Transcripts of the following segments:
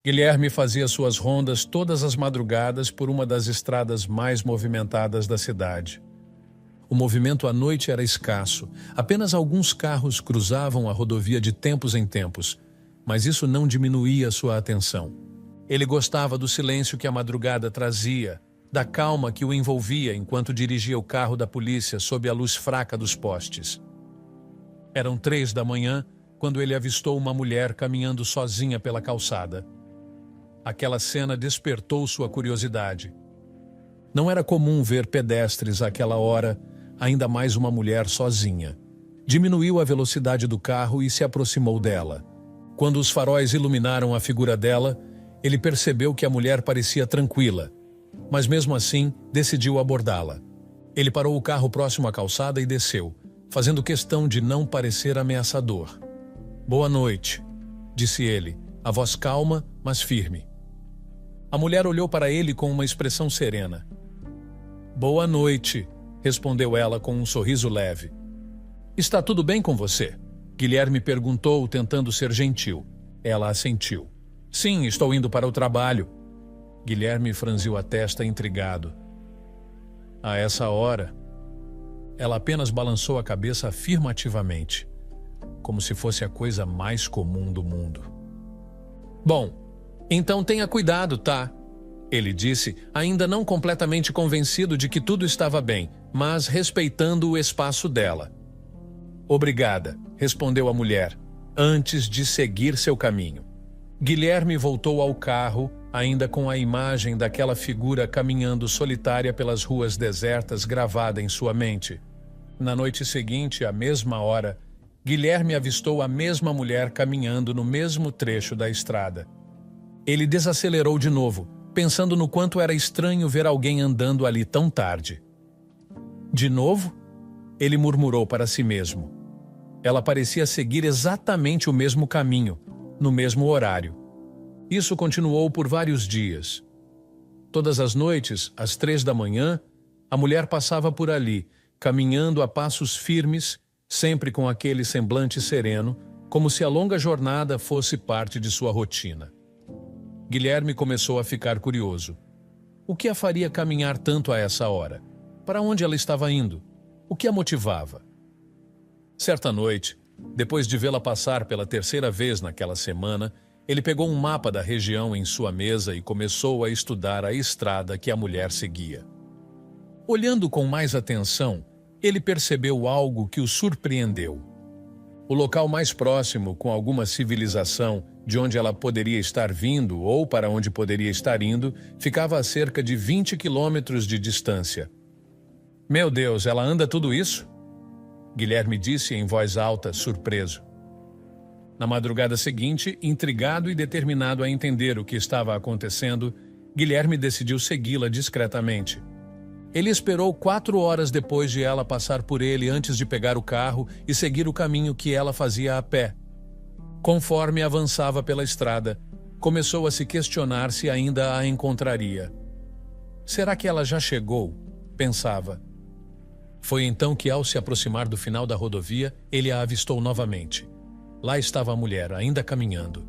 Guilherme fazia suas rondas todas as madrugadas por uma das estradas mais movimentadas da cidade. O movimento à noite era escasso, apenas alguns carros cruzavam a rodovia de tempos em tempos, mas isso não diminuía sua atenção. Ele gostava do silêncio que a madrugada trazia, da calma que o envolvia enquanto dirigia o carro da polícia sob a luz fraca dos postes. Eram 3 da manhã quando ele avistou uma mulher caminhando sozinha pela calçada. Aquela cena despertou sua curiosidade. Não era comum ver pedestres àquela hora, ainda mais uma mulher sozinha. Diminuiu a velocidade do carro e se aproximou dela. Quando os faróis iluminaram a figura dela, ele percebeu que a mulher parecia tranquila, mas mesmo assim decidiu abordá-la. Ele parou o carro próximo à calçada e desceu, fazendo questão de não parecer ameaçador. "Boa noite", disse ele, a voz calma, mas firme. A mulher olhou para ele com uma expressão serena. "Boa noite", respondeu ela com um sorriso leve. "Está tudo bem com você?" Guilherme perguntou, tentando ser gentil. Ela assentiu. "Sim, estou indo para o trabalho." Guilherme franziu a testa intrigado. A essa hora, ela apenas balançou a cabeça afirmativamente, como se fosse a coisa mais comum do mundo. "Bom, então tenha cuidado, tá?" ele disse, ainda não completamente convencido de que tudo estava bem, mas respeitando o espaço dela. "Obrigada", respondeu a mulher, antes de seguir seu caminho. Guilherme voltou ao carro, ainda com a imagem daquela figura caminhando solitária pelas ruas desertas gravada em sua mente. Na noite seguinte, à mesma hora, Guilherme avistou a mesma mulher caminhando no mesmo trecho da estrada. Ele desacelerou de novo, pensando no quanto era estranho ver alguém andando ali tão tarde. "De novo?" ele murmurou para si mesmo. Ela parecia seguir exatamente o mesmo caminho, no mesmo horário. Isso continuou por vários dias. Todas as noites, às 3 da manhã, a mulher passava por ali, caminhando a passos firmes, sempre com aquele semblante sereno, como se a longa jornada fosse parte de sua rotina. Guilherme começou a ficar curioso. O que a faria caminhar tanto a essa hora? Para onde ela estava indo? O que a motivava? Certa noite, depois de vê-la passar pela 3ª vez naquela semana, ele pegou um mapa da região em sua mesa e começou a estudar a estrada que a mulher seguia. Olhando com mais atenção, ele percebeu algo que o surpreendeu. O local mais próximo, com alguma civilização, de onde ela poderia estar vindo ou para onde poderia estar indo, ficava a cerca de 20 quilômetros de distância. "Meu Deus, ela anda tudo isso?" Guilherme disse em voz alta, surpreso. Na madrugada seguinte, intrigado e determinado a entender o que estava acontecendo, Guilherme decidiu segui-la discretamente. Ele esperou 4 horas depois de ela passar por ele antes de pegar o carro e seguir o caminho que ela fazia a pé. Conforme avançava pela estrada, começou a se questionar se ainda a encontraria. "Será que ela já chegou?" pensava. Foi então que, ao se aproximar do final da rodovia, ele a avistou novamente. Lá estava a mulher, ainda caminhando.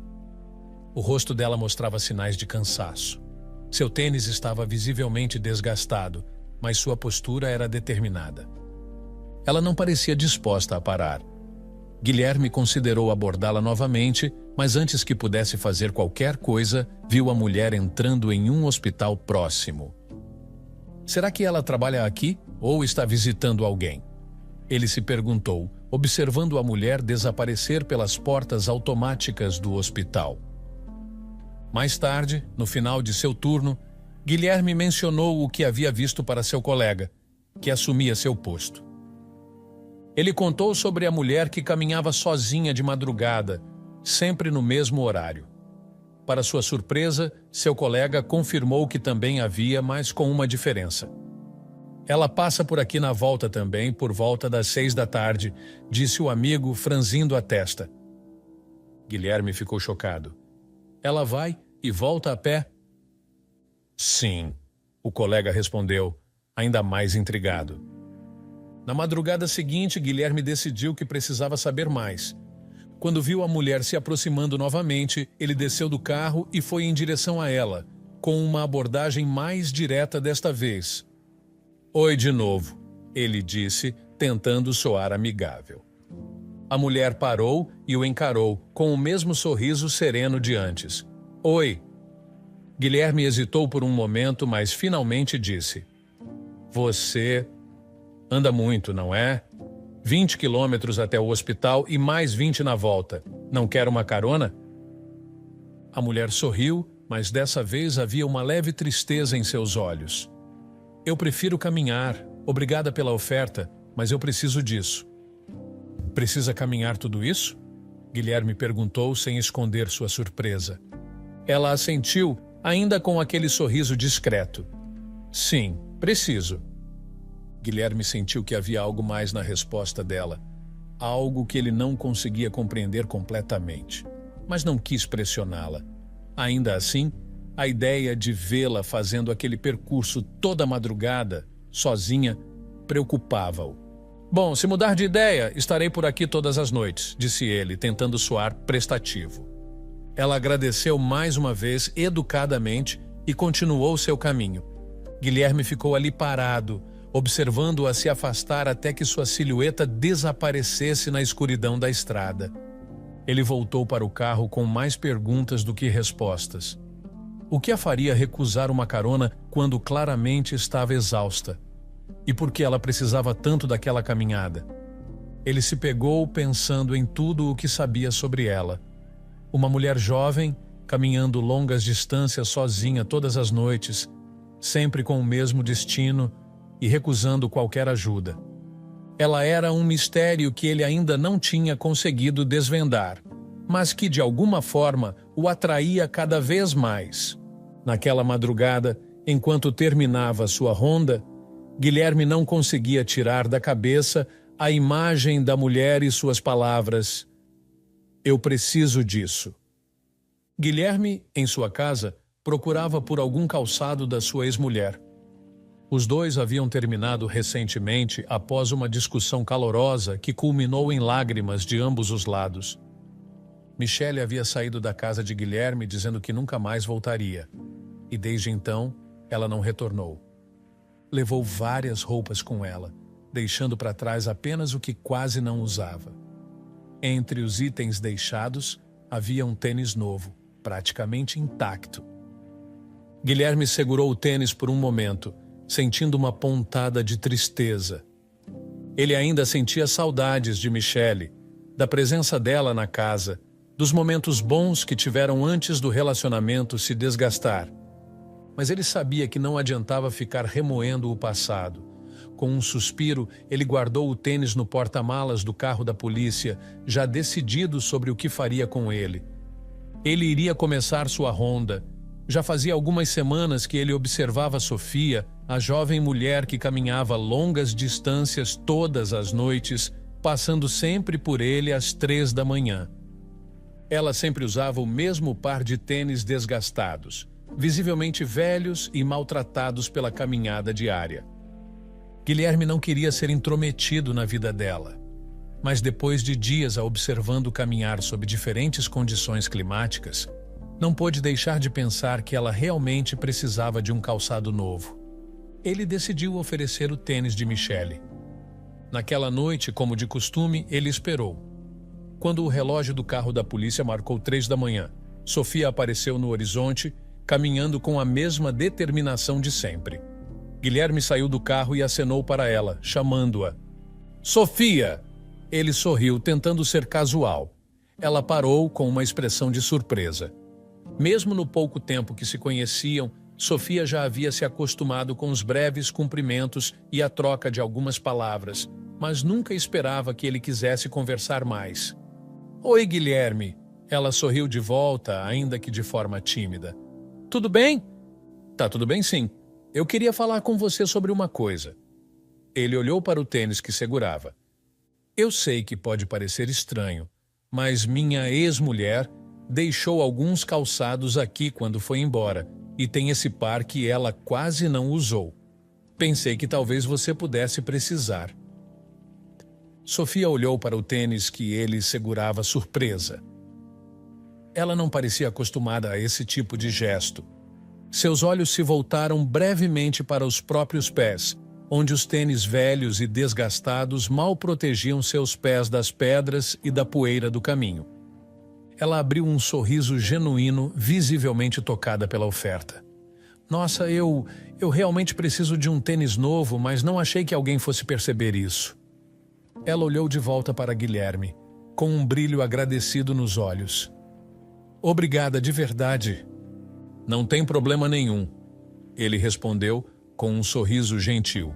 O rosto dela mostrava sinais de cansaço. Seu tênis estava visivelmente desgastado, mas sua postura era determinada. Ela não parecia disposta a parar. Guilherme considerou abordá-la novamente, mas antes que pudesse fazer qualquer coisa, viu a mulher entrando em um hospital próximo. Será que ela trabalha aqui ou está visitando alguém? Ele se perguntou, observando a mulher desaparecer pelas portas automáticas do hospital. Mais tarde, no final de seu turno, Guilherme mencionou o que havia visto para seu colega, que assumia seu posto. Ele contou sobre a mulher que caminhava sozinha de madrugada, sempre no mesmo horário. Para sua surpresa, seu colega confirmou que também havia, mas com uma diferença. Ela passa por aqui na volta também, por volta das 6 da tarde, disse o amigo, franzindo a testa. Guilherme ficou chocado. Ela vai e volta a pé? Sim, o colega respondeu, ainda mais intrigado. Na madrugada seguinte, Guilherme decidiu que precisava saber mais. Quando viu a mulher se aproximando novamente, ele desceu do carro e foi em direção a ela, com uma abordagem mais direta desta vez. "Oi de novo", ele disse, tentando soar amigável. A mulher parou e o encarou, com o mesmo sorriso sereno de antes. "Oi." Guilherme hesitou por um momento, mas finalmente disse: "Você anda muito, não é? 20 quilômetros até o hospital e mais 20 na volta. Não quer uma carona?" A mulher sorriu, mas dessa vez havia uma leve tristeza em seus olhos. "Eu prefiro caminhar. Obrigada pela oferta, mas eu preciso disso." "Precisa caminhar tudo isso?" Guilherme perguntou sem esconder sua surpresa. Ela assentiu, ainda com aquele sorriso discreto. "Sim, preciso." Guilherme sentiu que havia algo mais na resposta dela, algo que ele não conseguia compreender completamente, mas não quis pressioná-la. Ainda assim, a ideia de vê-la fazendo aquele percurso toda madrugada, sozinha, preocupava-o. "Bom, se mudar de ideia, estarei por aqui todas as noites", disse ele, tentando soar prestativo. Ela agradeceu mais uma vez, educadamente, e continuou seu caminho. Guilherme ficou ali parado, observando-a se afastar até que sua silhueta desaparecesse na escuridão da estrada. Ele voltou para o carro com mais perguntas do que respostas. O que a faria recusar uma carona quando claramente estava exausta? E por que ela precisava tanto daquela caminhada? Ele se pegou pensando em tudo o que sabia sobre ela. Uma mulher jovem, caminhando longas distâncias sozinha todas as noites, sempre com o mesmo destino e recusando qualquer ajuda. Ela era um mistério que ele ainda não tinha conseguido desvendar, mas que de alguma forma o atraía cada vez mais. Naquela madrugada, enquanto terminava sua ronda, Guilherme não conseguia tirar da cabeça a imagem da mulher e suas palavras: "Eu preciso disso." Guilherme, em sua casa, procurava por algum calçado da sua ex-mulher. Os dois haviam terminado recentemente após uma discussão calorosa que culminou em lágrimas de ambos os lados. Michele havia saído da casa de Guilherme dizendo que nunca mais voltaria, e desde então ela não retornou. Levou várias roupas com ela, deixando para trás apenas o que quase não usava. Entre os itens deixados, havia um tênis novo, praticamente intacto. Guilherme segurou o tênis por um momento, sentindo uma pontada de tristeza. Ele ainda sentia saudades de Michele, da presença dela na casa, dos momentos bons que tiveram antes do relacionamento se desgastar. Mas ele sabia que não adiantava ficar remoendo o passado. Com um suspiro, ele guardou o tênis no porta-malas do carro da polícia, já decidido sobre o que faria com ele. Ele iria começar sua ronda. Já fazia algumas semanas que ele observava Sofia, a jovem mulher que caminhava longas distâncias todas as noites, passando sempre por ele às 3 da manhã. Ela sempre usava o mesmo par de tênis desgastados, visivelmente velhos e maltratados pela caminhada diária. Guilherme não queria ser intrometido na vida dela, mas depois de dias a observando caminhar sob diferentes condições climáticas, não pôde deixar de pensar que ela realmente precisava de um calçado novo. Ele decidiu oferecer o tênis de Michele. Naquela noite, como de costume, ele esperou. Quando o relógio do carro da polícia marcou 3 da manhã, Sofia apareceu no horizonte, caminhando com a mesma determinação de sempre. Guilherme saiu do carro e acenou para ela, chamando-a. "Sofia!" Ele sorriu, tentando ser casual. Ela parou com uma expressão de surpresa. Mesmo no pouco tempo que se conheciam, Sofia já havia se acostumado com os breves cumprimentos e a troca de algumas palavras, mas nunca esperava que ele quisesse conversar mais. "Oi, Guilherme." Ela sorriu de volta, ainda que de forma tímida. "Tudo bem?" "Tá tudo bem, sim. Eu queria falar com você sobre uma coisa." Ele olhou para o tênis que segurava. "Eu sei que pode parecer estranho, mas minha ex-mulher deixou alguns calçados aqui quando foi embora, e tem esse par que ela quase não usou." Pensei que talvez você pudesse precisar. Sofia olhou para o tênis que ele segurava surpresa. Ela não parecia acostumada a esse tipo de gesto. Seus olhos se voltaram brevemente para os próprios pés, onde os tênis velhos e desgastados mal protegiam seus pés das pedras e da poeira do caminho. Ela abriu um sorriso genuíno, visivelmente tocada pela oferta. Nossa, eu realmente preciso de um tênis novo, mas não achei que alguém fosse perceber isso. Ela olhou de volta para Guilherme, com um brilho agradecido nos olhos. Obrigada, de verdade. Não tem problema nenhum, ele respondeu com um sorriso gentil.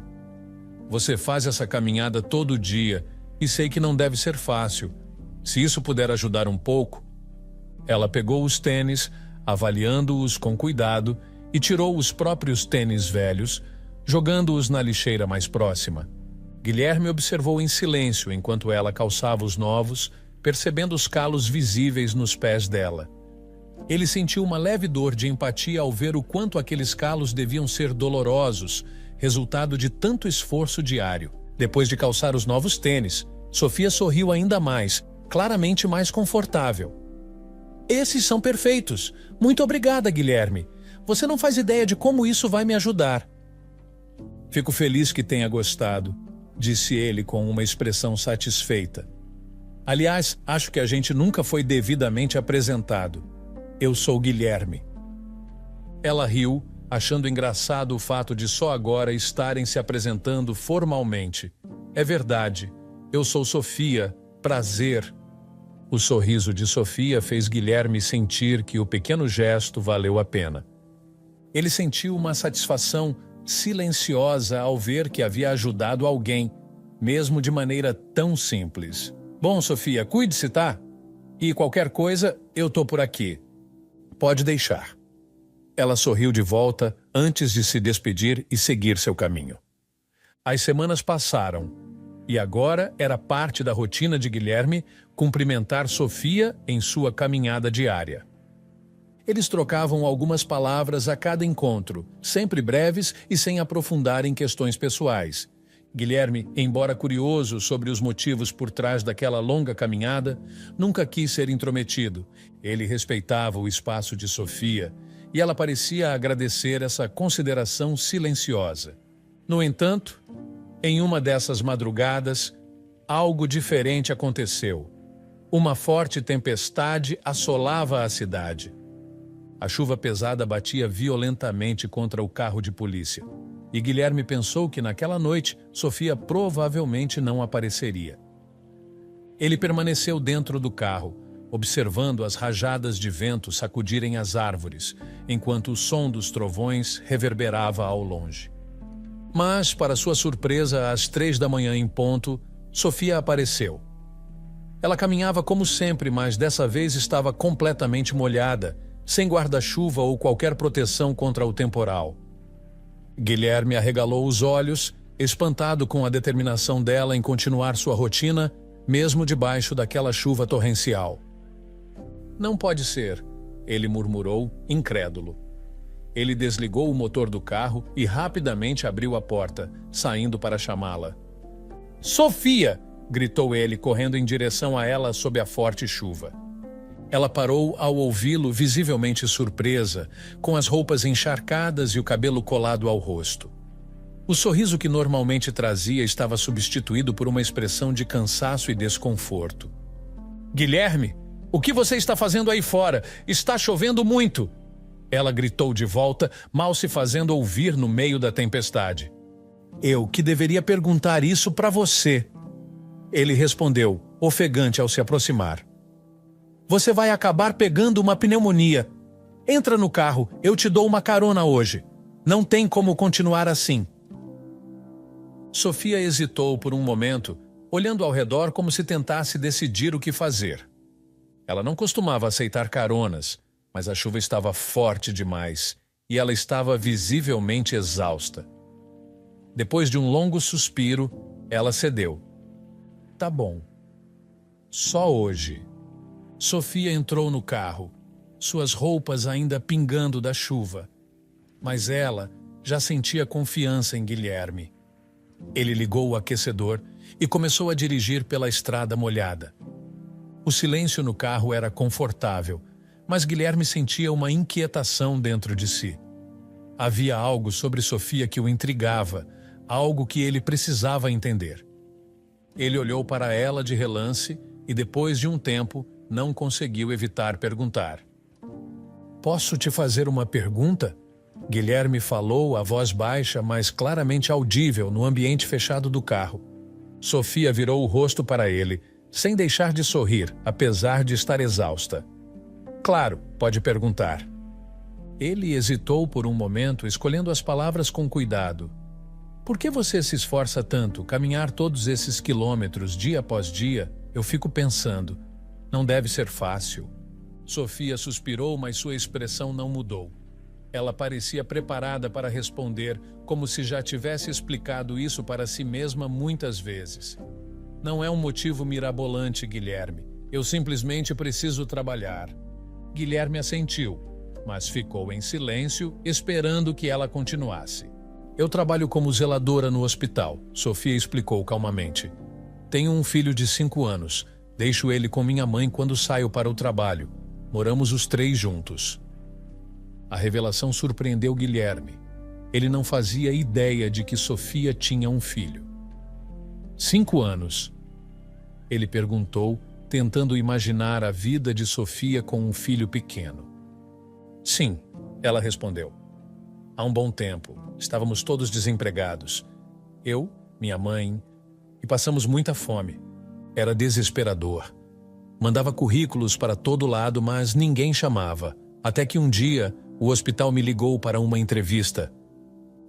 Você faz essa caminhada todo dia e sei que não deve ser fácil. Se isso puder ajudar um pouco... Ela pegou os tênis, avaliando-os com cuidado, e tirou os próprios tênis velhos, jogando-os na lixeira mais próxima. Guilherme observou em silêncio enquanto ela calçava os novos, percebendo os calos visíveis nos pés dela. Ele sentiu uma leve dor de empatia ao ver o quanto aqueles calos deviam ser dolorosos, resultado de tanto esforço diário. Depois de calçar os novos tênis, Sofia sorriu ainda mais, claramente mais confortável. Esses são perfeitos. Muito obrigada, Guilherme. Você não faz ideia de como isso vai me ajudar. Fico feliz que tenha gostado, disse ele com uma expressão satisfeita. Aliás, acho que a gente nunca foi devidamente apresentado. Eu sou Guilherme. Ela riu, achando engraçado o fato de só agora estarem se apresentando formalmente. É verdade. Eu sou Sofia. Prazer. O sorriso de Sofia fez Guilherme sentir que o pequeno gesto valeu a pena. Ele sentiu uma satisfação silenciosa ao ver que havia ajudado alguém, mesmo de maneira tão simples. Bom, Sofia, cuide-se, tá? E qualquer coisa, eu tô por aqui. Pode deixar. Ela sorriu de volta antes de se despedir e seguir seu caminho. As semanas passaram, e agora era parte da rotina de Guilherme cumprimentar Sofia em sua caminhada diária. Eles trocavam algumas palavras a cada encontro, sempre breves e sem aprofundar em questões pessoais. Guilherme, embora curioso sobre os motivos por trás daquela longa caminhada, nunca quis ser intrometido. Ele respeitava o espaço de Sofia e ela parecia agradecer essa consideração silenciosa. No entanto, em uma dessas madrugadas, algo diferente aconteceu. Uma forte tempestade assolava a cidade. A chuva pesada batia violentamente contra o carro de polícia. E Guilherme pensou que naquela noite Sofia provavelmente não apareceria. Ele permaneceu dentro do carro, observando as rajadas de vento sacudirem as árvores, enquanto o som dos trovões reverberava ao longe. Mas, para sua surpresa, às 3 da manhã em ponto, Sofia apareceu. Ela caminhava como sempre, mas dessa vez estava completamente molhada, sem guarda-chuva ou qualquer proteção contra o temporal. Guilherme arregalou os olhos, espantado com a determinação dela em continuar sua rotina, mesmo debaixo daquela chuva torrencial. Não pode ser, ele murmurou, incrédulo. Ele desligou o motor do carro e rapidamente abriu a porta, saindo para chamá-la. Sofia! Gritou ele, correndo em direção a ela sob a forte chuva. Ela parou ao ouvi-lo, visivelmente surpresa, com as roupas encharcadas e o cabelo colado ao rosto. O sorriso que normalmente trazia estava substituído por uma expressão de cansaço e desconforto. Guilherme, o que você está fazendo aí fora? Está chovendo muito! Ela gritou de volta, mal se fazendo ouvir no meio da tempestade. Eu que deveria perguntar isso para você. Ele respondeu, ofegante ao se aproximar. Você vai acabar pegando uma pneumonia. Entra no carro, eu te dou uma carona hoje. Não tem como continuar assim. Sofia hesitou por um momento, olhando ao redor como se tentasse decidir o que fazer. Ela não costumava aceitar caronas, mas a chuva estava forte demais e ela estava visivelmente exausta. Depois de um longo suspiro, ela cedeu. Tá bom. Só hoje. Sofia entrou no carro, suas roupas ainda pingando da chuva. Mas ela, já sentia confiança em Guilherme. Ele ligou o aquecedor e começou a dirigir pela estrada molhada. O silêncio no carro era confortável, mas Guilherme sentia uma inquietação dentro de si. Havia algo sobre Sofia que o intrigava, algo que ele precisava entender. Ele olhou para ela de relance e, depois de um tempo, não conseguiu evitar perguntar. "Posso te fazer uma pergunta?" Guilherme falou a voz baixa, mas claramente audível no ambiente fechado do carro. Sofia virou o rosto para ele, sem deixar de sorrir, apesar de estar exausta. "Claro, pode perguntar." Ele hesitou por um momento, escolhendo as palavras com cuidado. "Por que você se esforça tanto, caminhar todos esses quilômetros dia após dia? Eu fico pensando, não deve ser fácil." Sofia suspirou, mas sua expressão não mudou. Ela parecia preparada para responder, como se já tivesse explicado isso para si mesma muitas vezes. "Não é um motivo mirabolante, Guilherme. Eu simplesmente preciso trabalhar." Guilherme assentiu, mas ficou em silêncio, esperando que ela continuasse. "Eu trabalho como zeladora no hospital", Sofia explicou calmamente. "Tenho um filho de 5 anos. Deixo ele com minha mãe quando saio para o trabalho. Moramos os 3 juntos." A revelação surpreendeu Guilherme. Ele não fazia ideia de que Sofia tinha um filho. 5 anos? Ele perguntou, tentando imaginar a vida de Sofia com um filho pequeno. "Sim", ela respondeu. "Há um bom tempo. Estávamos todos desempregados. Eu, minha mãe, e passamos muita fome. Era desesperador. Mandava currículos para todo lado, mas ninguém chamava. Até que um dia, o hospital me ligou para uma entrevista."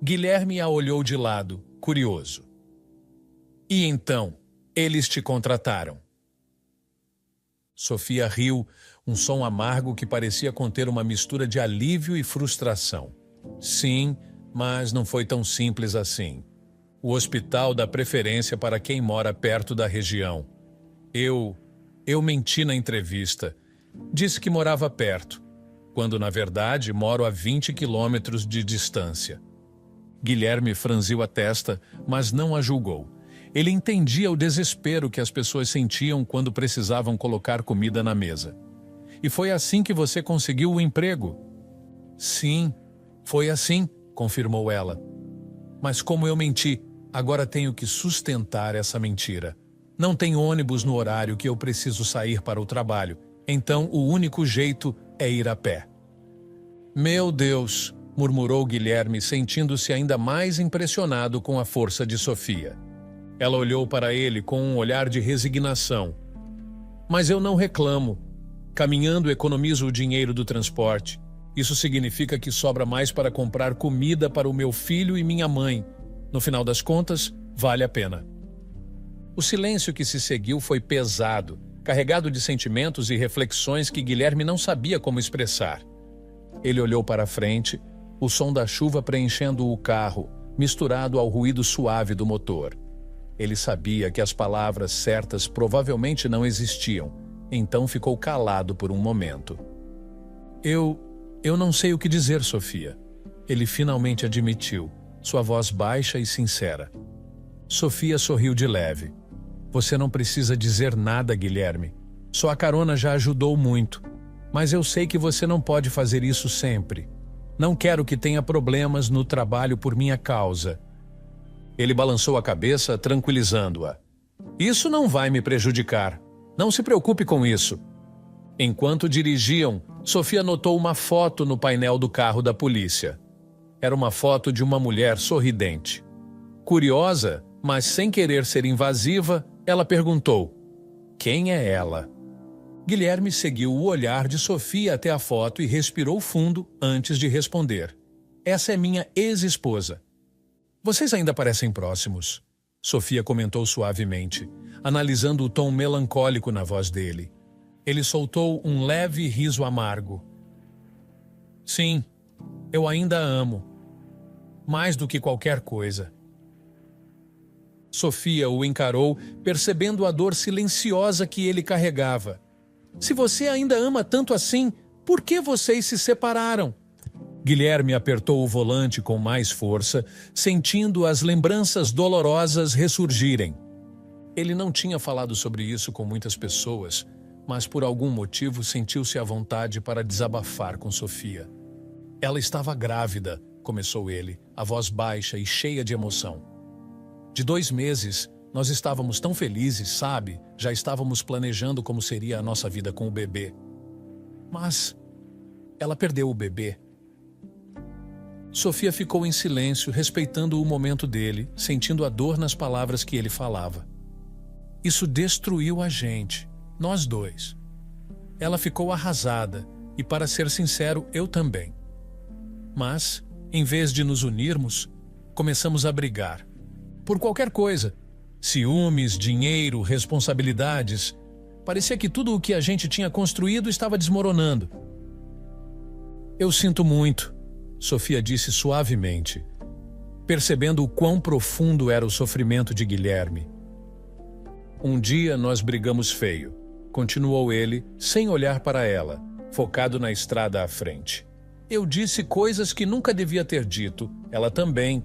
Guilherme a olhou de lado, curioso. "E então, eles te contrataram?" Sofia riu, um som amargo que parecia conter uma mistura de alívio e frustração. "Sim, mas não foi tão simples assim. O hospital dá preferência para quem mora perto da região. Eu menti na entrevista. Disse que morava perto, quando na verdade moro a 20 quilômetros de distância." Guilherme franziu a testa, mas não a julgou. Ele entendia o desespero que as pessoas sentiam quando precisavam colocar comida na mesa. "E foi assim que você conseguiu o emprego?" "Sim, foi assim", confirmou ela. "Mas como eu menti, agora tenho que sustentar essa mentira. Não tem ônibus no horário que eu preciso sair para o trabalho, então o único jeito é ir a pé." "Meu Deus", murmurou Guilherme, sentindo-se ainda mais impressionado com a força de Sofia. Ela olhou para ele com um olhar de resignação. "Mas eu não reclamo. Caminhando economizo o dinheiro do transporte. Isso significa que sobra mais para comprar comida para o meu filho e minha mãe. No final das contas, vale a pena." O silêncio que se seguiu foi pesado, carregado de sentimentos e reflexões que Guilherme não sabia como expressar. Ele olhou para a frente, o som da chuva preenchendo o carro, misturado ao ruído suave do motor. Ele sabia que as palavras certas provavelmente não existiam, então ficou calado por um momento. Eu não sei o que dizer, Sofia." Ele finalmente admitiu, sua voz baixa e sincera. Sofia sorriu de leve. "Você não precisa dizer nada, Guilherme. Sua carona já ajudou muito. Mas eu sei que você não pode fazer isso sempre. Não quero que tenha problemas no trabalho por minha causa." Ele balançou a cabeça, tranquilizando-a. "Isso não vai me prejudicar. Não se preocupe com isso." Enquanto dirigiam, Sofia notou uma foto no painel do carro da polícia. Era uma foto de uma mulher sorridente. Curiosa, mas sem querer ser invasiva, ela perguntou: "Quem é ela?" Guilherme seguiu o olhar de Sofia até a foto e respirou fundo antes de responder. "Essa é minha ex-esposa." "Vocês ainda parecem próximos", Sofia comentou suavemente, analisando o tom melancólico na voz dele. Ele soltou um leve riso amargo. "Sim, eu ainda a amo. Mais do que qualquer coisa." Sofia o encarou, percebendo a dor silenciosa que ele carregava. "Se você ainda ama tanto assim, por que vocês se separaram?" Guilherme apertou o volante com mais força, sentindo as lembranças dolorosas ressurgirem. Ele não tinha falado sobre isso com muitas pessoas, mas por algum motivo sentiu-se à vontade para desabafar com Sofia. Ela estava grávida, começou ele, a voz baixa e cheia de emoção. De 2 meses, nós estávamos tão felizes, sabe? Já estávamos planejando como seria a nossa vida com o bebê. Mas ela perdeu o bebê. Sofia ficou em silêncio, respeitando o momento dele, sentindo a dor nas palavras que ele falava. Isso destruiu a gente, nós dois. Ela ficou arrasada, e para ser sincero, eu também. Mas, em vez de nos unirmos, começamos a brigar. Por qualquer coisa. Ciúmes, dinheiro, responsabilidades. Parecia que tudo o que a gente tinha construído estava desmoronando. Eu sinto muito, Sofia disse suavemente, percebendo o quão profundo era o sofrimento de Guilherme. Um dia nós brigamos feio, continuou ele, sem olhar para ela, focado na estrada à frente. Eu disse coisas que nunca devia ter dito, ela também.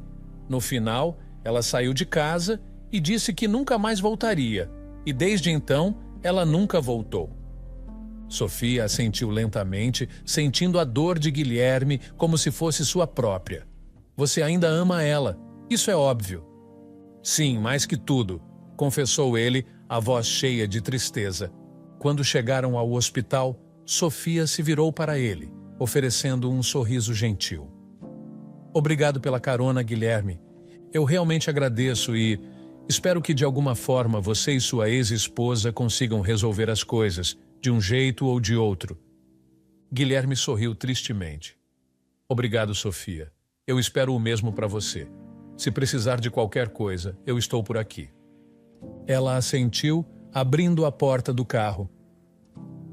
No final, ela saiu de casa e disse que nunca mais voltaria, e desde então, ela nunca voltou. Sofia assentiu lentamente, sentindo a dor de Guilherme como se fosse sua própria. Você ainda ama ela, isso é óbvio. Sim, mais que tudo, confessou ele, a voz cheia de tristeza. Quando chegaram ao hospital, Sofia se virou para ele, oferecendo um sorriso gentil. Obrigado pela carona, Guilherme. Eu realmente agradeço e espero que de alguma forma você e sua ex-esposa consigam resolver as coisas, de um jeito ou de outro. Guilherme sorriu tristemente. Obrigado, Sofia. Eu espero o mesmo para você. Se precisar de qualquer coisa, eu estou por aqui. Ela assentiu, abrindo a porta do carro.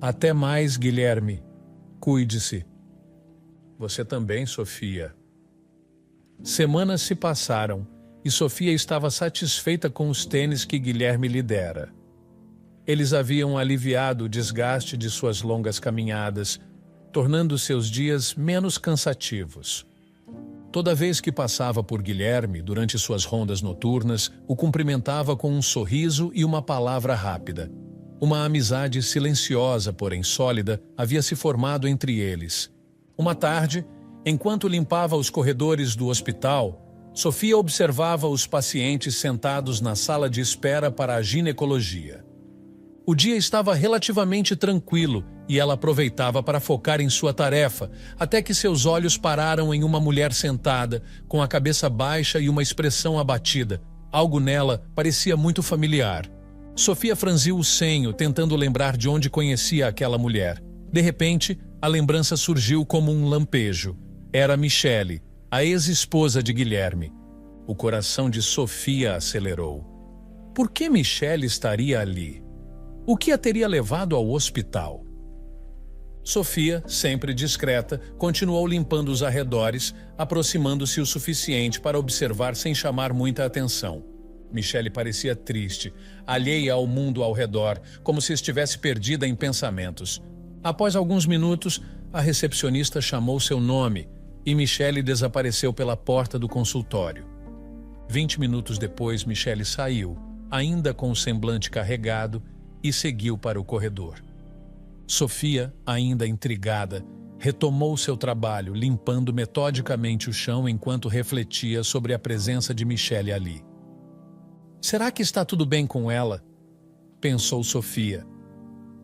Até mais, Guilherme. Cuide-se. Você também, Sofia. Semanas se passaram e Sofia estava satisfeita com os tênis que Guilherme lhe dera. Eles haviam aliviado o desgaste de suas longas caminhadas, tornando seus dias menos cansativos. Toda vez que passava por Guilherme, durante suas rondas noturnas, o cumprimentava com um sorriso e uma palavra rápida. Uma amizade silenciosa, porém sólida, havia se formado entre eles. Uma tarde, enquanto limpava os corredores do hospital, Sofia observava os pacientes sentados na sala de espera para a ginecologia. O dia estava relativamente tranquilo e ela aproveitava para focar em sua tarefa, até que seus olhos pararam em uma mulher sentada, com a cabeça baixa e uma expressão abatida. Algo nela parecia muito familiar. Sofia franziu o senho, tentando lembrar de onde conhecia aquela mulher. De repente, a lembrança surgiu como um lampejo. Era Michele, a ex-esposa de Guilherme. O coração de Sofia acelerou. Por que Michele estaria ali? O que a teria levado ao hospital? Sofia, sempre discreta, continuou limpando os arredores, aproximando-se o suficiente para observar sem chamar muita atenção. Michele parecia triste, alheia ao mundo ao redor, como se estivesse perdida em pensamentos. Após alguns minutos, a recepcionista chamou seu nome e Michele desapareceu pela porta do consultório. 20 minutos depois, Michele saiu, ainda com o semblante carregado, e seguiu para o corredor. Sofia, ainda intrigada, retomou seu trabalho, limpando metodicamente o chão enquanto refletia sobre a presença de Michele ali. Será que está tudo bem com ela? Pensou Sofia.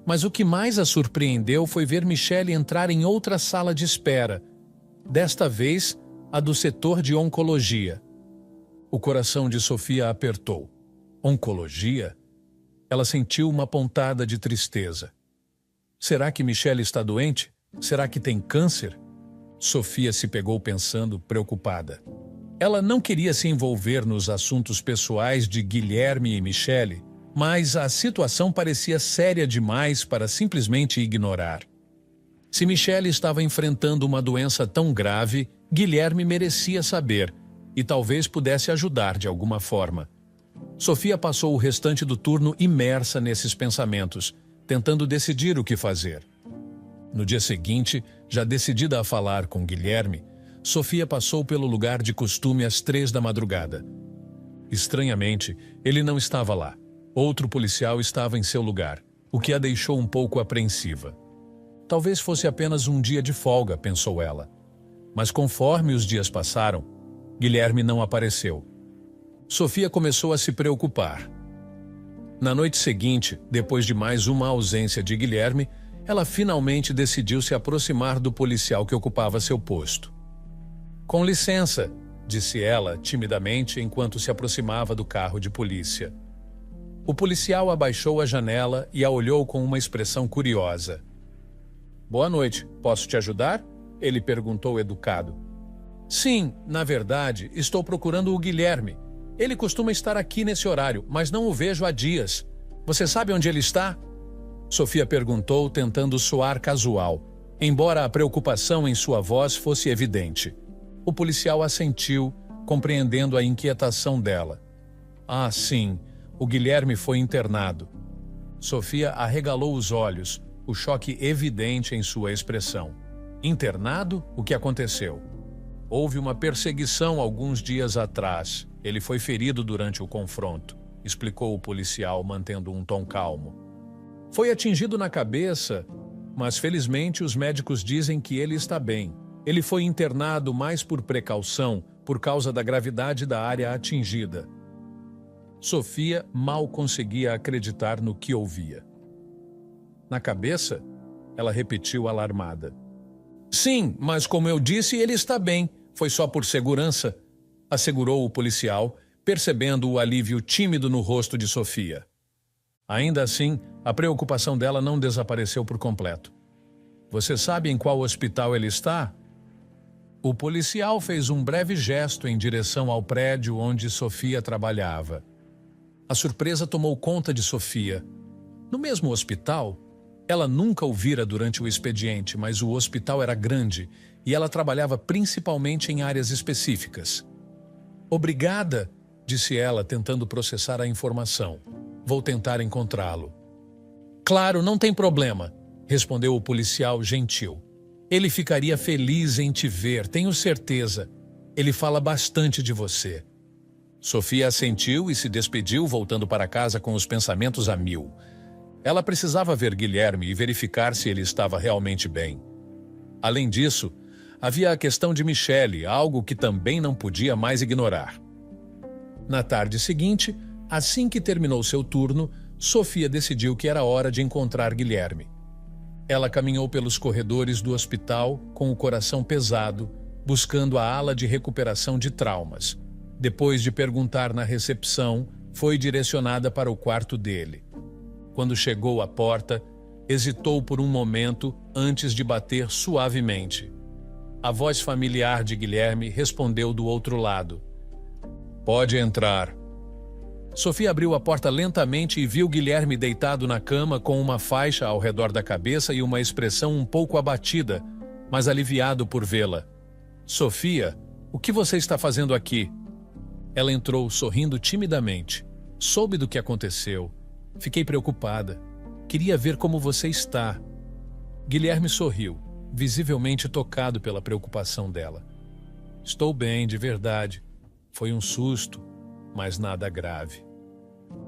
Mas o que mais a surpreendeu foi ver Michele entrar em outra sala de espera, desta vez a do setor de oncologia. O coração de Sofia apertou. Oncologia? Ela sentiu uma pontada de tristeza. Será que Michele está doente? Será que tem câncer? Sofia se pegou pensando, preocupada. Ela não queria se envolver nos assuntos pessoais de Guilherme e Michele, mas a situação parecia séria demais para simplesmente ignorar. Se Michele estava enfrentando uma doença tão grave, Guilherme merecia saber e talvez pudesse ajudar de alguma forma. Sofia passou o restante do turno imersa nesses pensamentos, tentando decidir o que fazer. No dia seguinte, já decidida a falar com Guilherme, Sofia passou pelo lugar de costume às 3 da madrugada. Estranhamente, ele não estava lá. Outro policial estava em seu lugar, o que a deixou um pouco apreensiva. Talvez fosse apenas um dia de folga, pensou ela. Mas conforme os dias passaram, Guilherme não apareceu. Sofia começou a se preocupar. Na noite seguinte, depois de mais uma ausência de Guilherme, ela finalmente decidiu se aproximar do policial que ocupava seu posto. "Com licença", disse ela timidamente enquanto se aproximava do carro de polícia. O policial abaixou a janela e a olhou com uma expressão curiosa. "Boa noite, posso te ajudar?" ele perguntou educado. "Sim, na verdade, estou procurando o Guilherme. Ele costuma estar aqui nesse horário, mas não o vejo há dias. Você sabe onde ele está?" Sofia perguntou, tentando soar casual, embora a preocupação em sua voz fosse evidente. O policial assentiu, compreendendo a inquietação dela. "Ah, sim, o Guilherme foi internado." Sofia arregalou os olhos, o choque evidente em sua expressão. "Internado? O que aconteceu?" "Houve uma perseguição alguns dias atrás. Ele foi ferido durante o confronto", explicou o policial, mantendo um tom calmo. "Foi atingido na cabeça, mas felizmente os médicos dizem que ele está bem. Ele foi internado mais por precaução, por causa da gravidade da área atingida." Sofia mal conseguia acreditar no que ouvia. "Na cabeça?" ela repetiu alarmada. "Sim, mas como eu disse, ele está bem. Foi só por segurança", assegurou o policial, percebendo o alívio tímido no rosto de Sofia. Ainda assim, a preocupação dela não desapareceu por completo. "Você sabe em qual hospital ele está?" O policial fez um breve gesto em direção ao prédio onde Sofia trabalhava. A surpresa tomou conta de Sofia. No mesmo hospital? Ela nunca o vira durante o expediente, mas o hospital era grande e ela trabalhava principalmente em áreas específicas. "Obrigada", disse ela, tentando processar a informação. "Vou tentar encontrá-lo." "Claro, não tem problema", respondeu o policial gentil. "Ele ficaria feliz em te ver, tenho certeza. Ele fala bastante de você." Sofia assentiu e se despediu, voltando para casa com os pensamentos a mil. Ela precisava ver Guilherme e verificar se ele estava realmente bem. Além disso, havia a questão de Michele, algo que também não podia mais ignorar. Na tarde seguinte, assim que terminou seu turno, Sofia decidiu que era hora de encontrar Guilherme. Ela caminhou pelos corredores do hospital com o coração pesado, buscando a ala de recuperação de traumas. Depois de perguntar na recepção, foi direcionada para o quarto dele. Quando chegou à porta, hesitou por um momento antes de bater suavemente. A voz familiar de Guilherme respondeu do outro lado. "Pode entrar." Sofia abriu a porta lentamente e viu Guilherme deitado na cama com uma faixa ao redor da cabeça e uma expressão um pouco abatida, mas aliviado por vê-la. "Sofia, o que você está fazendo aqui?" Ela entrou sorrindo timidamente. "Soube do que aconteceu. Fiquei preocupada. Queria ver como você está." Guilherme sorriu, visivelmente tocado pela preocupação dela. "Estou bem, de verdade. Foi um susto, mas nada grave."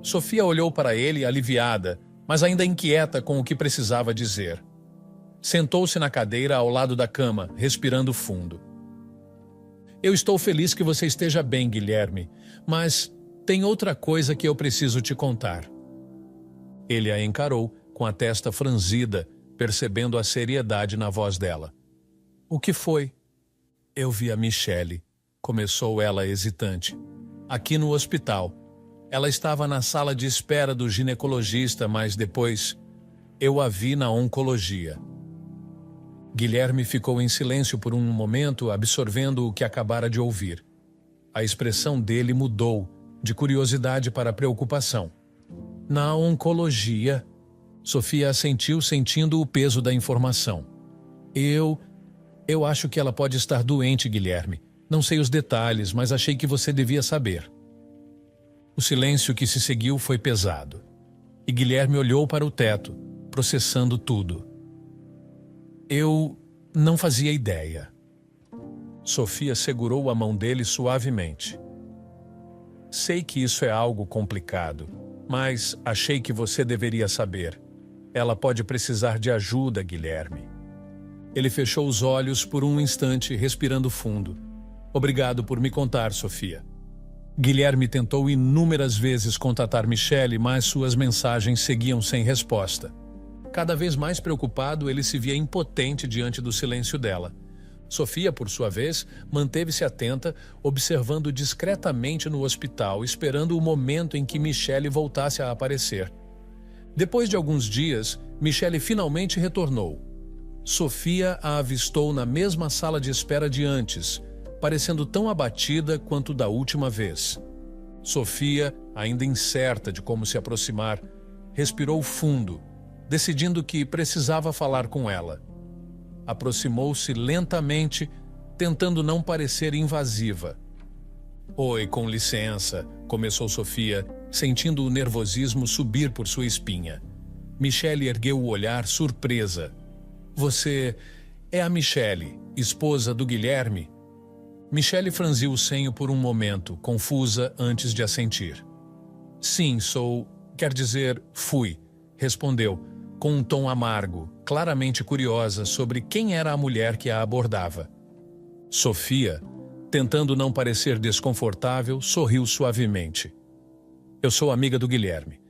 Sofia olhou para ele aliviada, mas ainda inquieta com o que precisava dizer. Sentou-se na cadeira ao lado da cama, respirando fundo. "Eu estou feliz que você esteja bem, Guilherme, mas tem outra coisa que eu preciso te contar." Ele a encarou, com a testa franzida, percebendo a seriedade na voz dela. "O que foi?" "Eu vi a Michele", começou ela hesitante. "Aqui no hospital. Ela estava na sala de espera do ginecologista, mas depois eu a vi na oncologia." Guilherme ficou em silêncio por um momento, absorvendo o que acabara de ouvir. A expressão dele mudou, de curiosidade para preocupação. "Na oncologia?" Sofia assentiu, sentindo o peso da informação. Eu acho que ela pode estar doente, Guilherme. Não sei os detalhes, mas achei que você devia saber." O silêncio que se seguiu foi pesado. E Guilherme olhou para o teto, processando tudo. "Eu não fazia ideia." Sofia segurou a mão dele suavemente. Sei que isso é algo complicado, mas achei que você deveria saber. Ela pode precisar de ajuda, Guilherme. Ele fechou os olhos por um instante, respirando fundo. Obrigado por me contar, Sofia. Guilherme tentou inúmeras vezes contatar Michelle, mas suas mensagens seguiam sem resposta. Cada vez mais preocupado, ele se via impotente diante do silêncio dela. Sofia, por sua vez, manteve-se atenta, observando discretamente no hospital, esperando o momento em que Michelle voltasse a aparecer. Depois de alguns dias, Michelle finalmente retornou. Sofia a avistou na mesma sala de espera de antes, parecendo tão abatida quanto da última vez. Sofia, ainda incerta de como se aproximar, respirou fundo, decidindo que precisava falar com ela. Aproximou-se lentamente, tentando não parecer invasiva. Oi, com licença, começou Sofia, sentindo o nervosismo subir por sua espinha. Michelle ergueu o olhar, surpresa. Você é a Michelle, esposa do Guilherme? Michelle franziu o senho por um momento, confusa antes de assentir. Sim, sou, quer dizer, fui, respondeu, com um tom amargo, claramente curiosa sobre quem era a mulher que a abordava. Sofia, tentando não parecer desconfortável, sorriu suavemente. Eu sou amiga do Guilherme.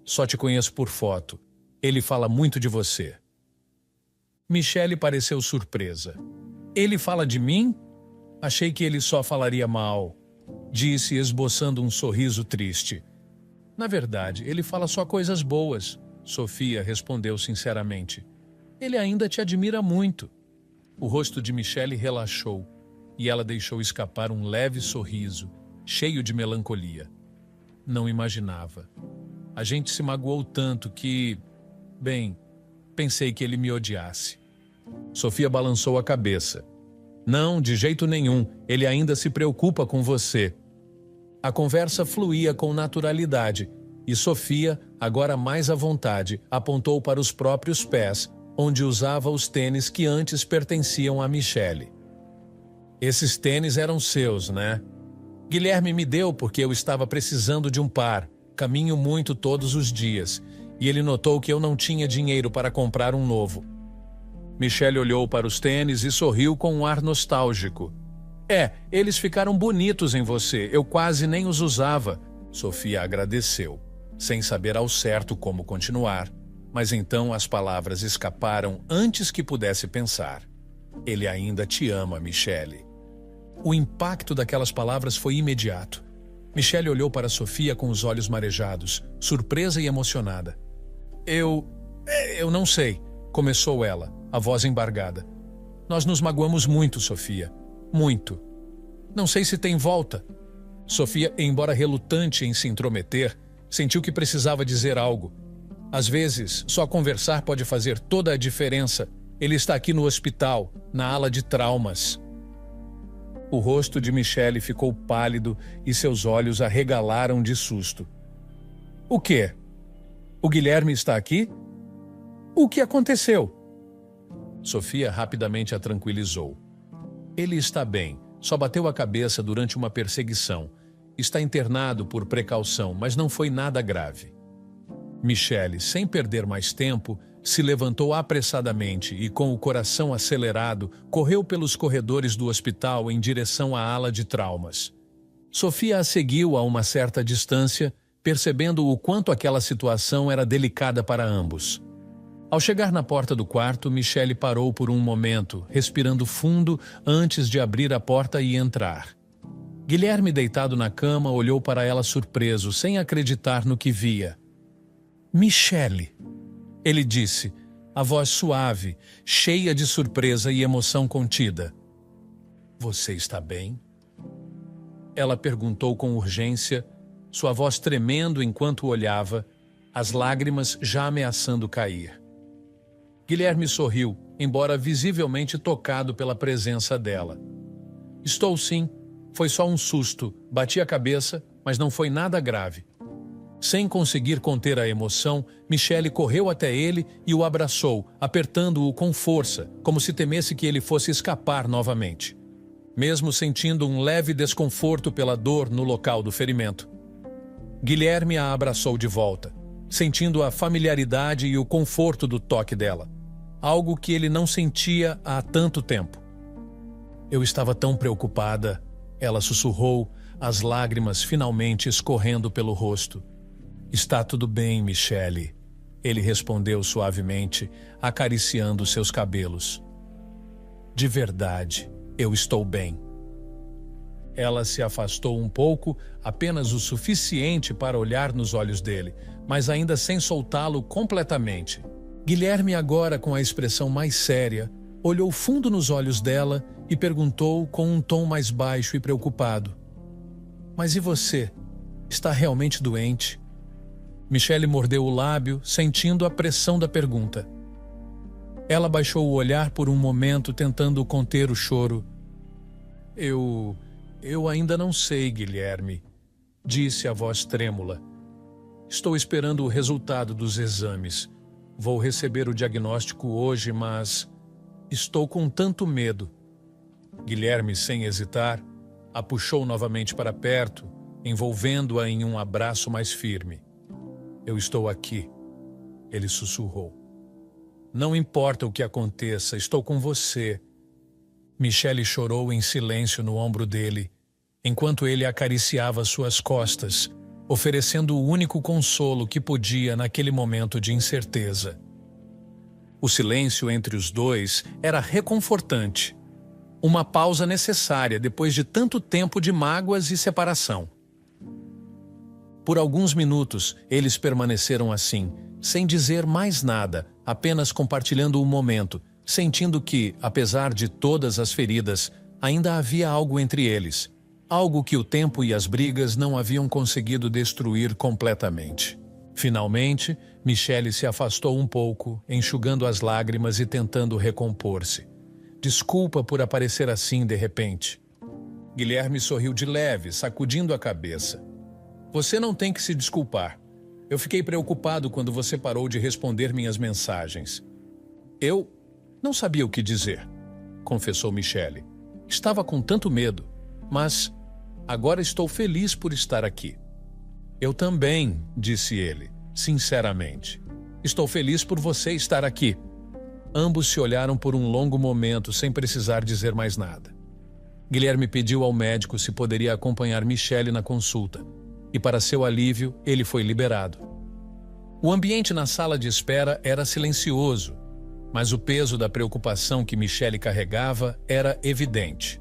Só te conheço por foto. Ele fala muito de você. Michelle pareceu surpresa. Ele fala de mim? Achei que ele só falaria mal, disse, esboçando um sorriso triste. Na verdade, ele fala só coisas boas, Sofia respondeu sinceramente. Ele ainda te admira muito. O rosto de Michelle relaxou e ela deixou escapar um leve sorriso, cheio de melancolia. Não imaginava. A gente se magoou tanto que, bem, pensei que ele me odiasse. Sofia balançou a cabeça. Não, de jeito nenhum, ele ainda se preocupa com você. A conversa fluía com naturalidade e Sofia, agora mais à vontade, apontou para os próprios pés, onde usava os tênis que antes pertenciam a Michelle. Esses tênis eram seus, né? Guilherme me deu porque eu estava precisando de um par, caminho muito todos os dias, e ele notou que eu não tinha dinheiro para comprar um novo. Michelle olhou para os tênis e sorriu com um ar nostálgico. Eles ficaram bonitos em você, eu quase nem os usava. Sofia agradeceu, sem saber ao certo como continuar, mas então as palavras escaparam antes que pudesse pensar. Ele ainda te ama, Michelle. O impacto daquelas palavras foi imediato. Michelle olhou para Sofia com os olhos marejados, surpresa e emocionada. Eu não sei, começou ela, a voz embargada. Nós nos magoamos muito, Sofia. Muito. Não sei se tem volta. Sofia, embora relutante em se intrometer, sentiu que precisava dizer algo. Às vezes, só conversar pode fazer toda a diferença. Ele está aqui no hospital, na ala de traumas. O rosto de Michelle ficou pálido e seus olhos arregalaram de susto. O quê? O Guilherme está aqui? O que aconteceu? Sofia rapidamente a tranquilizou. Ele está bem, só bateu a cabeça durante uma perseguição. Está internado por precaução, mas não foi nada grave. Michelle, sem perder mais tempo, se levantou apressadamente e, com o coração acelerado, correu pelos corredores do hospital em direção à ala de traumas. Sofia a seguiu a uma certa distância, percebendo o quanto aquela situação era delicada para ambos. Ao chegar na porta do quarto, Michelle parou por um momento, respirando fundo antes de abrir a porta e entrar. Guilherme, deitado na cama, olhou para ela surpreso, sem acreditar no que via. Michelle, ele disse, a voz suave, cheia de surpresa e emoção contida. Você está bem? Ela perguntou com urgência, sua voz tremendo enquanto olhava, as lágrimas já ameaçando cair. Guilherme sorriu, embora visivelmente tocado pela presença dela. Estou sim, foi só um susto, bati a cabeça, mas não foi nada grave. Sem conseguir conter a emoção, Michelle correu até ele e o abraçou, apertando-o com força, como se temesse que ele fosse escapar novamente. mesmo sentindo um leve desconforto pela dor no local do ferimento. Guilherme a abraçou de volta, sentindo a familiaridade e o conforto do toque dela, algo que ele não sentia há tanto tempo. Eu estava tão preocupada, ela sussurrou, as lágrimas finalmente escorrendo pelo rosto. Está tudo bem, Michele, ele respondeu suavemente, acariciando seus cabelos. De verdade, eu estou bem. Ela se afastou um pouco, apenas o suficiente para olhar nos olhos dele, mas ainda sem soltá-lo completamente. Guilherme, agora com a expressão mais séria, olhou fundo nos olhos dela e perguntou com um tom mais baixo e preocupado. Mas e você? Está realmente doente? Michele mordeu o lábio, sentindo a pressão da pergunta. Ela baixou o olhar por um momento, tentando conter o choro. Eu ainda não sei, Guilherme, disse a voz trêmula. Estou esperando o resultado dos exames. Vou receber o diagnóstico hoje, mas estou com tanto medo. Guilherme, sem hesitar, a puxou novamente para perto, envolvendo-a em um abraço mais firme. Eu estou aqui, ele sussurrou. Não importa o que aconteça, estou com você. Michele chorou em silêncio no ombro dele, enquanto ele acariciava suas costas, oferecendo o único consolo que podia naquele momento de incerteza. O silêncio entre os dois era reconfortante. Uma pausa necessária depois de tanto tempo de mágoas e separação. Por alguns minutos, eles permaneceram assim, sem dizer mais nada, apenas compartilhando o momento, sentindo que, apesar de todas as feridas, ainda havia algo entre eles, algo que o tempo e as brigas não haviam conseguido destruir completamente. Finalmente, Michele se afastou um pouco, enxugando as lágrimas e tentando recompor-se. Desculpa por aparecer assim de repente. Guilherme sorriu de leve, sacudindo a cabeça. Você não tem que se desculpar. Eu fiquei preocupado quando você parou de responder minhas mensagens. Eu não sabia o que dizer, confessou Michele. Estava com tanto medo, mas agora estou feliz por estar aqui. Eu também, disse ele, sinceramente. Estou feliz por você estar aqui. Ambos se olharam por um longo momento sem precisar dizer mais nada. Guilherme pediu ao médico se poderia acompanhar Michele na consulta. E para seu alívio, ele foi liberado. O ambiente na sala de espera era silencioso, mas o peso da preocupação que Michele carregava era evidente.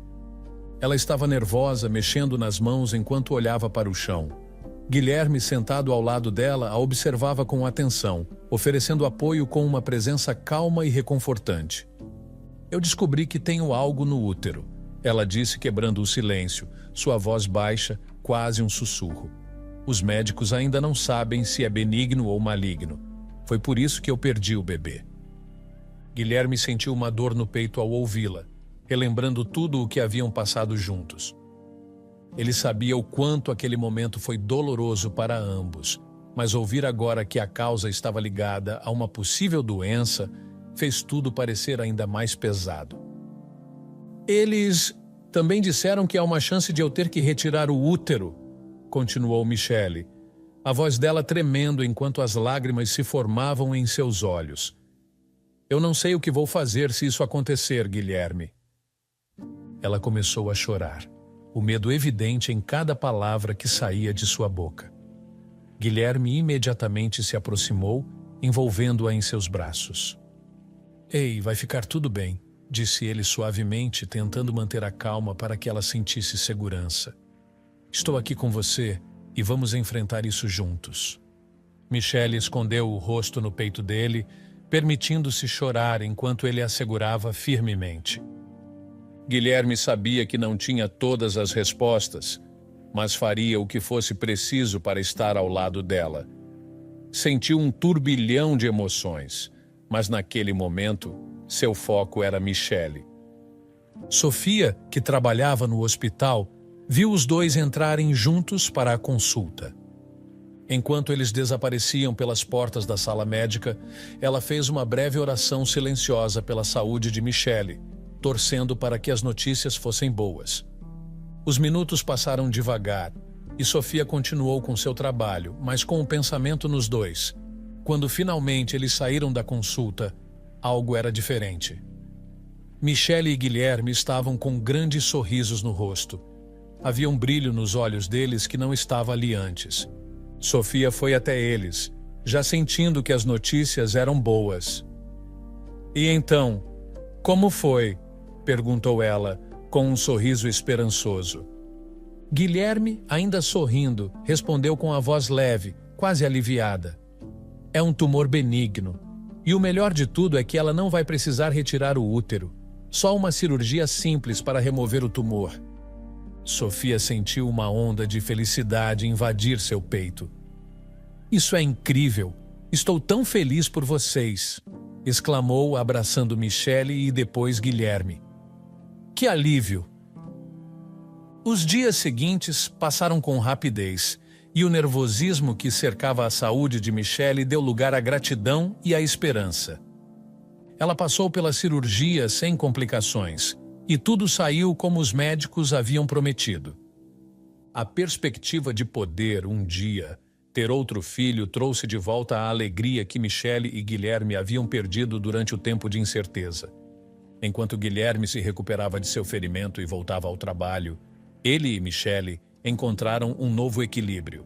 Ela estava nervosa, mexendo nas mãos enquanto olhava para o chão. Guilherme, sentado ao lado dela, a observava com atenção, oferecendo apoio com uma presença calma e reconfortante. Eu descobri que tenho algo no útero, ela disse, quebrando o silêncio, sua voz baixa, quase um sussurro. Os médicos ainda não sabem se é benigno ou maligno. Foi por isso que eu perdi o bebê. Guilherme sentiu uma dor no peito ao ouvi-la, relembrando tudo o que haviam passado juntos. Ele sabia o quanto aquele momento foi doloroso para ambos, mas ouvir agora que a causa estava ligada a uma possível doença fez tudo parecer ainda mais pesado. Eles também disseram que há uma chance de eu ter que retirar o útero, continuou Michele, a voz dela tremendo enquanto as lágrimas se formavam em seus olhos. Eu não sei o que vou fazer se isso acontecer, Guilherme. Ela começou a chorar, o medo evidente em cada palavra que saía de sua boca. Guilherme imediatamente se aproximou, envolvendo-a em seus braços. Ei, vai ficar tudo bem, disse ele suavemente, tentando manter a calma para que ela sentisse segurança. Estou aqui com você e vamos enfrentar isso juntos. Michele escondeu o rosto no peito dele, permitindo-se chorar enquanto ele a segurava firmemente. Guilherme sabia que não tinha todas as respostas, mas faria o que fosse preciso para estar ao lado dela. Sentiu um turbilhão de emoções, mas naquele momento, seu foco era Michele. Sofia, que trabalhava no hospital, viu os dois entrarem juntos para a consulta. Enquanto eles desapareciam pelas portas da sala médica, ela fez uma breve oração silenciosa pela saúde de Michele, torcendo para que as notícias fossem boas. Os minutos passaram devagar, e Sofia continuou com seu trabalho, mas com o pensamento nos dois. Quando finalmente eles saíram da consulta, algo era diferente. Michele e Guilherme estavam com grandes sorrisos no rosto. Havia um brilho nos olhos deles que não estava ali antes. Sofia foi até eles, já sentindo que as notícias eram boas. "E então, como foi?" perguntou ela, com um sorriso esperançoso. Guilherme, ainda sorrindo, respondeu com a voz leve, quase aliviada. "É um tumor benigno. E o melhor de tudo é que ela não vai precisar retirar o útero. Só uma cirurgia simples para remover o tumor." Sofia sentiu uma onda de felicidade invadir seu peito. "Isso é incrível! Estou tão feliz por vocês!" exclamou, abraçando Michele e depois Guilherme. "Que alívio!" Os dias seguintes passaram com rapidez, e o nervosismo que cercava a saúde de Michele deu lugar à gratidão e à esperança. Ela passou pela cirurgia sem complicações, e tudo saiu como os médicos haviam prometido. A perspectiva de poder, um dia, ter outro filho trouxe de volta a alegria que Michele e Guilherme haviam perdido durante o tempo de incerteza. Enquanto Guilherme se recuperava de seu ferimento e voltava ao trabalho, ele e Michele encontraram um novo equilíbrio.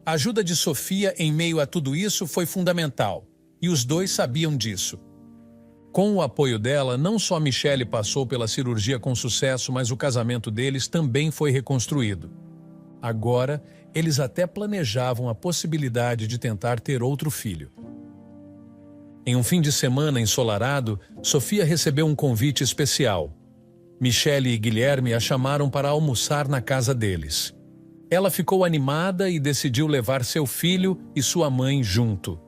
A ajuda de Sofia em meio a tudo isso foi fundamental, e os dois sabiam disso. Com o apoio dela, não só Michele passou pela cirurgia com sucesso, mas o casamento deles também foi reconstruído. Agora, eles até planejavam a possibilidade de tentar ter outro filho. Em um fim de semana ensolarado, Sofia recebeu um convite especial. Michele e Guilherme a chamaram para almoçar na casa deles. Ela ficou animada e decidiu levar seu filho e sua mãe junto.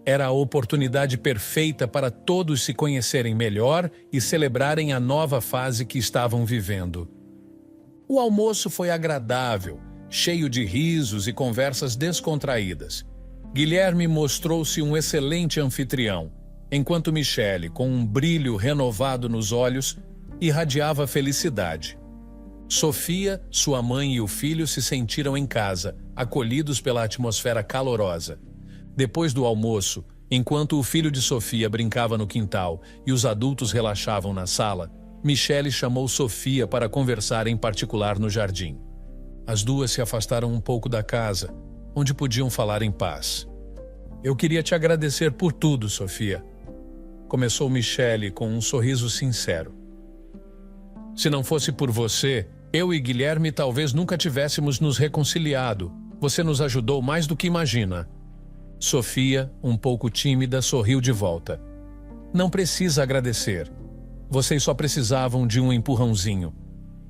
Era a oportunidade perfeita para todos se conhecerem melhor e celebrarem a nova fase que estavam vivendo. O almoço foi agradável, cheio de risos e conversas descontraídas. Guilherme mostrou-se um excelente anfitrião, enquanto Michele, com um brilho renovado nos olhos, irradiava felicidade. Sofia, sua mãe e o filho se sentiram em casa, acolhidos pela atmosfera calorosa. Depois do almoço, enquanto o filho de Sofia brincava no quintal e os adultos relaxavam na sala, Michele chamou Sofia para conversar em particular no jardim. As duas se afastaram um pouco da casa, onde podiam falar em paz. "Eu queria te agradecer por tudo, Sofia", começou Michele com um sorriso sincero. "Se não fosse por você, eu e Guilherme talvez nunca tivéssemos nos reconciliado. Você nos ajudou mais do que imagina." Sofia, um pouco tímida, sorriu de volta. "Não precisa agradecer. Vocês só precisavam de um empurrãozinho.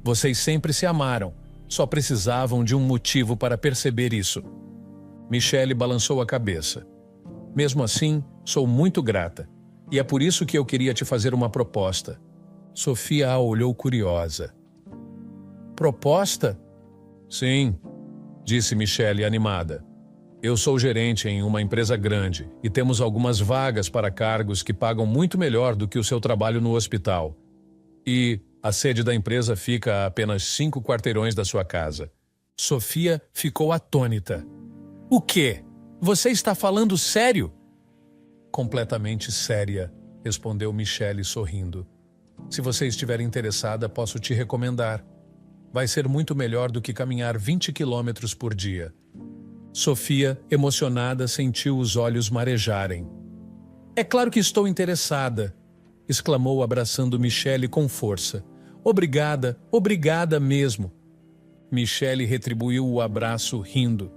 Vocês sempre se amaram, só precisavam de um motivo para perceber isso." Michele balançou a cabeça. "Mesmo assim, sou muito grata. E é por isso que eu queria te fazer uma proposta." Sofia a olhou curiosa. "Proposta?" "Sim", disse Michele animada. "Eu sou gerente em uma empresa grande e temos algumas vagas para cargos que pagam muito melhor do que o seu trabalho no hospital. E a sede da empresa fica a apenas 5 quarteirões da sua casa." Sofia ficou atônita. "O quê? Você está falando sério?" "Completamente séria", respondeu Michele sorrindo. "Se você estiver interessada, posso te recomendar. Vai ser muito melhor do que caminhar 20 quilômetros por dia." Sofia, emocionada, sentiu os olhos marejarem. "É claro que estou interessada", exclamou abraçando Michele com força. "Obrigada, obrigada mesmo." Michele retribuiu o abraço rindo.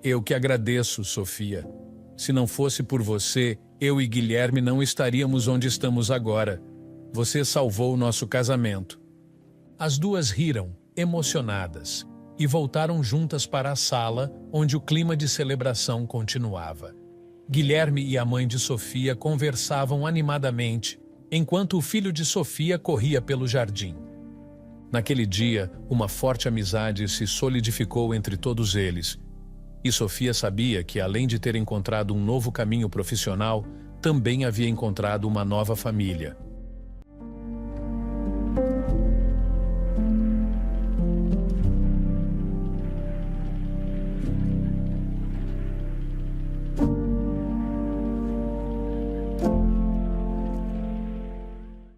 "Eu que agradeço, Sofia. Se não fosse por você, eu e Guilherme não estaríamos onde estamos agora. Você salvou o nosso casamento." As duas riram, emocionadas, e voltaram juntas para a sala, onde o clima de celebração continuava. Guilherme e a mãe de Sofia conversavam animadamente, enquanto o filho de Sofia corria pelo jardim. Naquele dia, uma forte amizade se solidificou entre todos eles, e Sofia sabia que, além de ter encontrado um novo caminho profissional, também havia encontrado uma nova família.